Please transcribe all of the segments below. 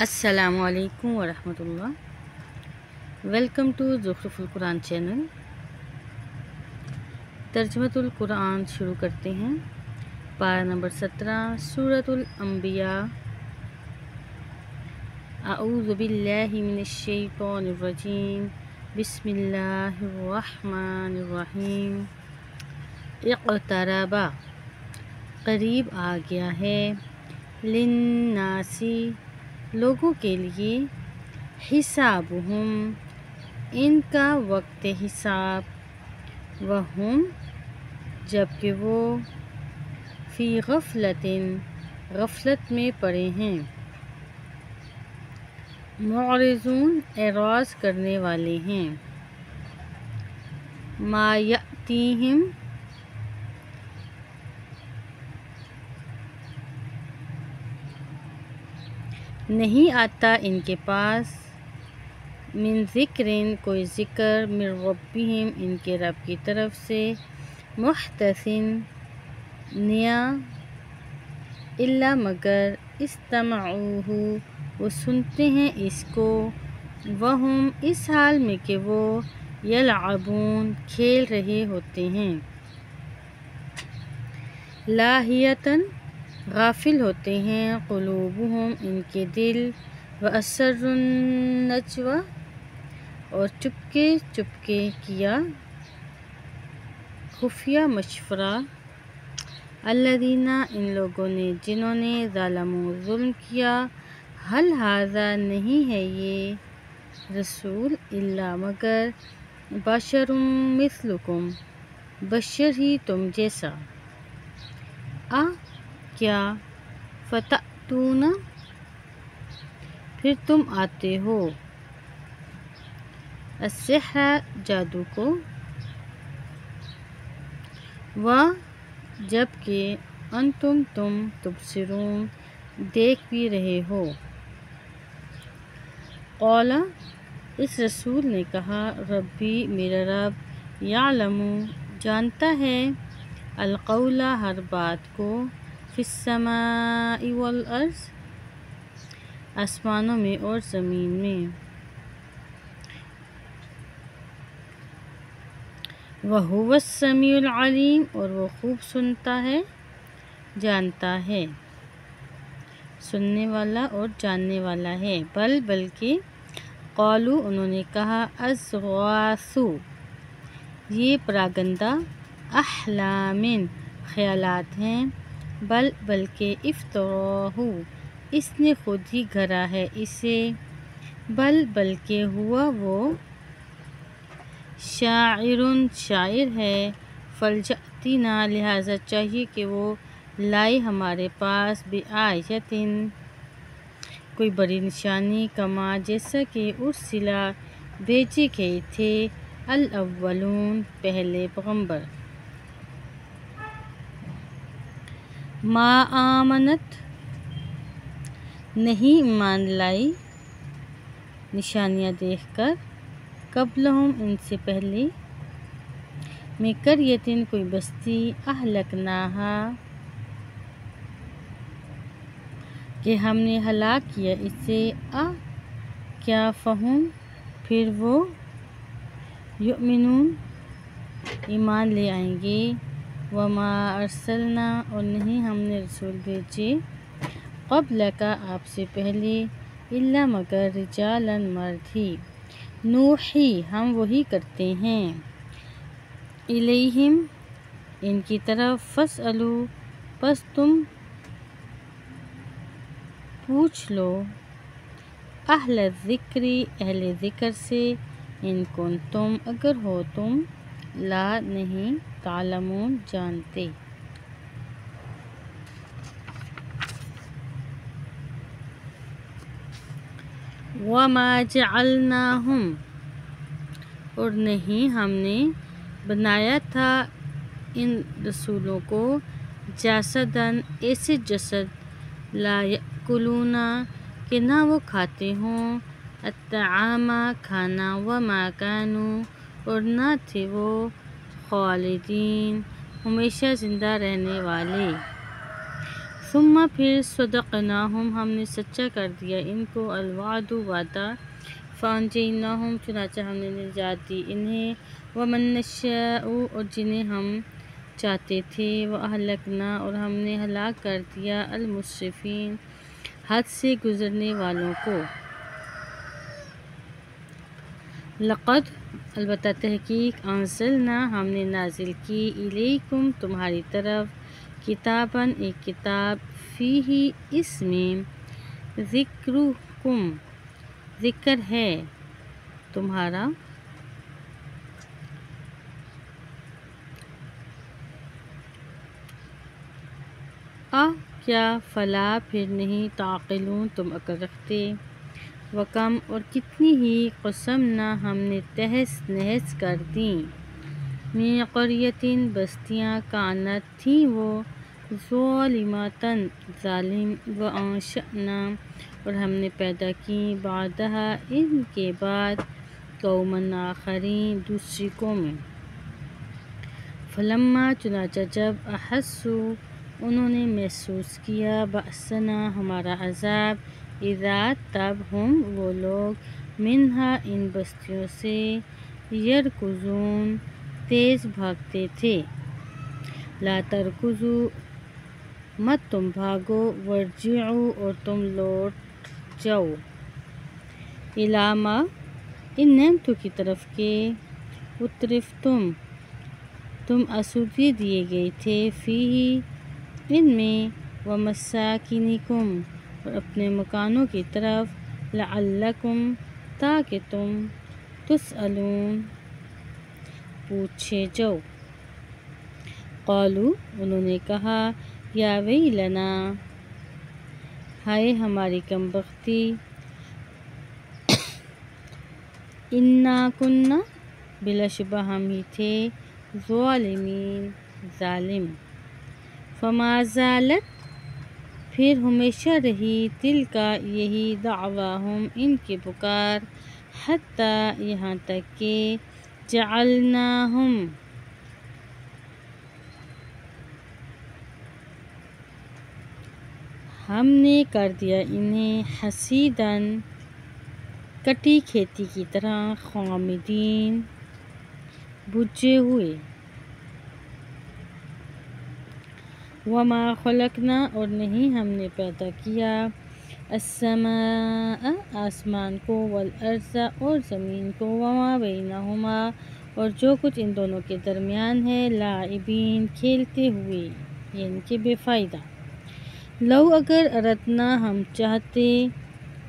السلام علیکم ورحمۃ اللہ۔ ویلکم ٹو زخرف القرآن چینل۔ ترجمۃ القرآن شروع کرتے ہیں۔ پارہ نمبر 17 سورۃ الانبیاء۔ اعوذ باللہ من الشیطان الرجیم، بسم اللہ الرحمن الرحیم۔ اقترب، قریب آ گیا ہے، للناس، لوگوں کے لیے، حسابہم، ان کا وقت حساب، وہم، جبکہ وہ، فی غفلۃ، غفلت میں پڑے ہیں، معرضون، اعراض کرنے والے ہیں، ما یأتیہم، نہیں آتا ان کے پاس، من ذکرن، کوئی ذکر، من ربہم، ان کے رب کی طرف سے، محدثن، نیا، الا مگر، استمعوہ، وہ سنتے ہیں اس کو، وہم، اس حال میں کہ وہ، یلعبون، کھیل رہے ہوتے ہیں، لاہیۃً، غافل ہوتے ہیں، قلوبہم، ان کے دل، واسروا النجویٰ، اور چپکے چپکے کیا، خفیہ مشورہ، الذین، ان لوگوں نے جنہوں نے، ظلموا، ظلم کیا، حل ھذا، نہیں ہے یہ رسول، الا مگر، بشر مثلکم، بشر ہی تم جیسا، کیا، فتأتون، پھر تم آتے ہو، السحر، جادو کو، جبکہ، انتم، تم، تبصرون، دیکھ بھی رہے ہو، قال، اس رسول نے کہا، ربی، میرا رب، یعلم، جانتا ہے، القول، ہر بات کو، فی السماء والارض، آسمانوں میں اور زمین میں، وہو السمیع العلیم، اور وہ خوب سنتا ہے، جانتا ہے، سننے والا اور جاننے والا ہے، بلکہ، قالوا، انہوں نے کہا، اضغاث، یہ پراگندہ، احلام، خیالات ہیں، بلکہ، افتراہ، اس نے خود ہی گھڑا ہے اسے، بلکہ، ہوا وہ، شاعر، شاعر ہے، فلیأتنا، لہذا چاہیے کہ وہ لائے ہمارے پاس، بآیۃ، کوئی بڑی نشانی، کما، جیسا کہ، ارسل، بھیجے گئے تھے، الاولون، پہلے پیغمبر، ما آمنت، نہیں ایمان لائی، نشانیاں دیکھ کر، قبلہم، ان سے پہلے، من قریۃ، کوئی بستی، اہلکناہا، کہ ہم نے ہلاک کیا اسے، کیا، فہم، پھر وہ، یؤمنون، ایمان لے آئیں گے، وما ارسلنا، اور نہیں ہم نے رسول بھیجے، قبلک، آپ سے پہلے، الا مگر، رجالا، مرد ہی، نوحی، ہم وحی کرتے ہیں، الیہم، ان کی طرف، فاسألوا، پس تم پوچھ لو، اہل الذکر، اہل ذکر سے، ان کنتم، اگر ہو تم، لا، نہیں، تعلمون، جانتے، وما جعلناہم، اور نہیں ہم نے بنایا تھا ان رسولوں کو، جسداً، ایسے جسد، لا یأکلون، کہ نہ وہ کھاتے ہوں، الطعام، کھانا، وما کانوا، اور نہ تھے وہ، خالدین، ہمیشہ زندہ رہنے والے، ثم پھر صدقناہم ہم نے سچا کر دیا ان کو الوعد وعدہ فانجیناہم چنانچہ ہم نے نجات دی انہیں ومن نشاء اور جنہیں ہم چاہتے تھے واہلکنا اور ہم نے ہلاک کر دیا المسرفین حد سے گزرنے والوں کو لقد البتہ تحقیق انزلنا ہم نے نازل کی الیکم تمہاری طرف کتاباً ایک کتاب فیہ اس میں ذکرکم ذکر ہے تمہارا کیا فلا پھر نہیں تعقلون تم عقل رکھتے وکم اور کتنی ہی قسمنا ہم نے تہس نہس کر دیں من قریتن بستیاں کانت تھیں وہ ظالماتن ظالم وانشأنا اور ہم نے پیدا کی بعدہا ان کے بعد قومن آخرین دوسری قومیں فلما چنانچہ جب احسو انہوں نے محسوس کیا بأسنا ہمارا عذاب اذا تب ہم وہ لوگ منہا ان بستیوں سے یرکضون تیز بھاگتے تھے لا ترکضو مت تم بھاگو ورجعو اور تم لوٹ جاؤ الاما ان نعمتوں کی طرف کے اترفتم تم آسودگی دیے گئے تھے فیہ ان میں ومساکنکم اور اپنے مکانوں کی طرف لعلکم تاکہ تم تسألون پوچھے جاؤ قالو انہوں نے کہا یا ویلنا ہائے ہماری کم بختی انا کننا بلا شبہ ہم ہی تھے ظالمین ظالم فما زالت پھر ہمیشہ رہی دل کا یہی دعواہم ان کی پکار حتی یہاں تک کہ جعلناہم ہم نے کر دیا انہیں حصیداً کٹی کھیتی کی طرح خامدین بجھے ہوئے وما خلقنا اور نہیں ہم نے پیدا کیا السماء آسمان کو والارض اور زمین کو وما بینہما اور جو کچھ ان دونوں کے درمیان ہے لاعبین کھیلتے ہوئے یعنی کہ بے فائدہ لو اگر اردنا ہم چاہتے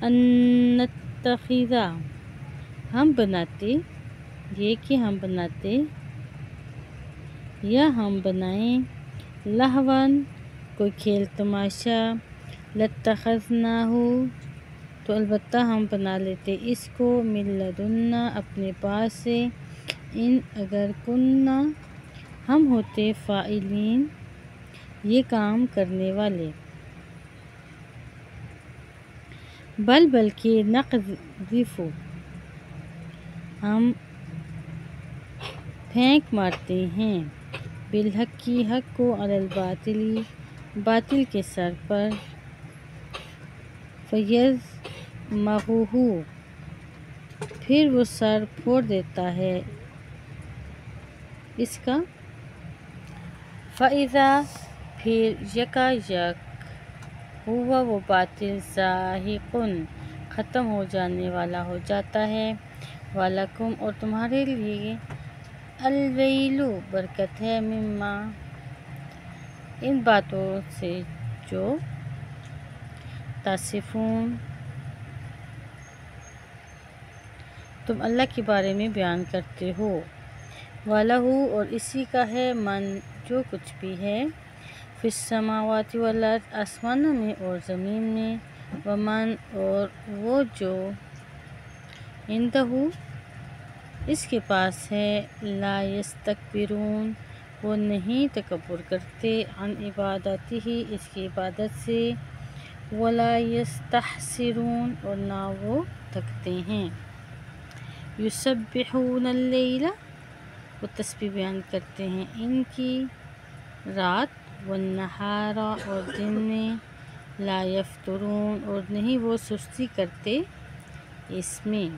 ان نتخذا ہم بناتے یہ کہ ہم بناتے یا ہم بنائیں لہون کوئی کھیل تماشا لاتخذناہو تو البتہ ہم بنا لیتے اس کو من لدنا اپنے پاس سے ان اگر کننا ہم ہوتے فاعلین یہ کام کرنے والے بلکہ نقذف ہم پھینک مارتے ہیں بالحق کی حق کو علی الباطل باطل کے سر پر فیضمغہ پھر وہ سر پھوڑ دیتا ہے اس کا فَإِذَا پھر یکا یک ہوا وہ باطل زاہقٌ ختم ہو جانے والا ہو جاتا ہے وَلَکُمْ اور تمہارے لیے الویل برکت ہے مما ان باتوں سے جو تصفون تم اللہ کے بارے میں بیان کرتے ہو وَلَهُ اور اسی کا ہے من جو کچھ بھی ہے فی السماوات والارض آسمانوں میں اور زمین میں ومن اور وہ جو عندہ اس کے پاس ہے لا یستکبرون وہ نہیں تکبر کرتے عن عبادتہ اس کی عبادت سے ولا یستحسرون اور نہ وہ تھکتے ہیں یسبحون اللیل وہ تسبیح بیان کرتے ہیں ان کی رات والنہارا اور دن میں، لا یفترون اور نہیں وہ سستی کرتے اس میں۔